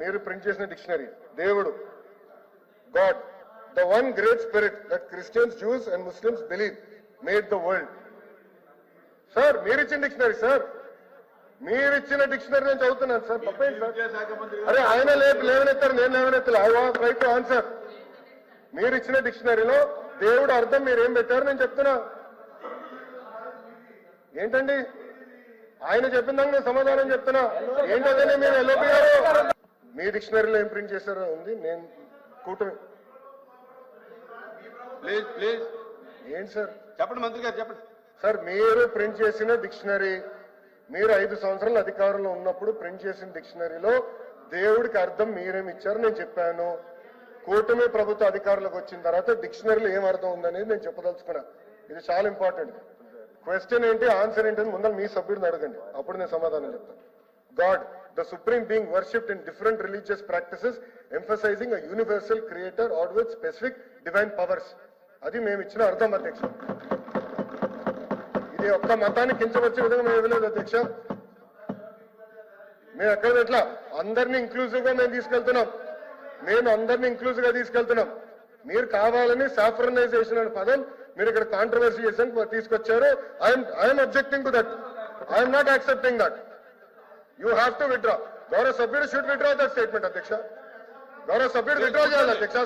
మీరు ప్రింట్ చేసిన డిక్షనరీ దేవుడు God the one great spirit that Christians Jews and Muslims believe made the world. Sir మీరిచ్చిన dictionary sir, మీరిచ్చిన dictionary నేను చదువుతున్నాను సార్. తప్పేంటి సార్? అరే ఆయన లేవనెత్తారు, నేను లేవనెత్తాను. I want right to answer. మీరిచ్చిన డిక్షనరీలో దేవుడు అర్థం మీరేం పెట్టారు నేను చెప్తున్నా. ఏంటండి ఆయన చెప్పిన దానికి నేను సమాధానం చెప్తున్నా. ఏంటంటే మీరు ఎల్ఓపి గారు మీ డిక్షనరీలో ఏం ప్రింట్ చేశారో ఉంది. నేను కూటమి ప్లీజ్ ప్లీజ్ ఏంటి సార్ చెప్పండి, మంత్రి గారు చెప్పండి సార్. మీరు ప్రింట్ చేసిన డిక్షనరీ, మీరు 5 సంవత్సరాల అధికారంలో ఉన్నప్పుడు ప్రింట్ చేసిన డిక్షనరీలో దేవుడికి అర్థం మీరేమి ఇచ్చారు నేను చెప్పాను. కూటమి ప్రభుత్వ అధికారులకు వచ్చిన తర్వాత డిక్షనరీలో ఏం అర్థం ఉందనేది నేను చెప్పదలుచుకున్నా. ఇది చాలా ఇంపార్టెంట్. క్వశ్చన్ ఏంటి, ఆన్సర్ ఏంటి అని ముందర మీ సభ్యుడిని అడగండి, అప్పుడు నేను సమాధానం చెప్తాను. God the supreme being worshipped in different religious practices emphasising a universal creator are with specific divine powers. అది మేము ఇచ్చిన అర్థం అధ్యక్ష. ఇది ఒక్క మతాన్ని కించవచ్చే విధంగా మేము ఇవ్వలేదు అధ్యక్ష. మేము ఎక్కడ ఎట్లా అందరినీ ఇంక్లూజివ్ గా మేము తీసుకెళ్తున్నాం. మేము అందరినీ ఇంక్లూజివ్ గా తీసుకెళ్తున్నాం. మీరు కావాలని సాఫ్రనైజేషన్ అనే పదం మీరు ఇక్కడ కాంట్రవర్సీ చేసాను తీసుకొచ్చారు. I'm objecting to that. I'm not accepting that. You have to withdraw. గౌరవ సభ్యుడు షుడ్ విత్డ్రా దట్ స్టేట్మెంట్ అధ్యక్ష. గౌరవ సభ్యుడు విత్డ్రా చేయాలి అధ్యక్ష.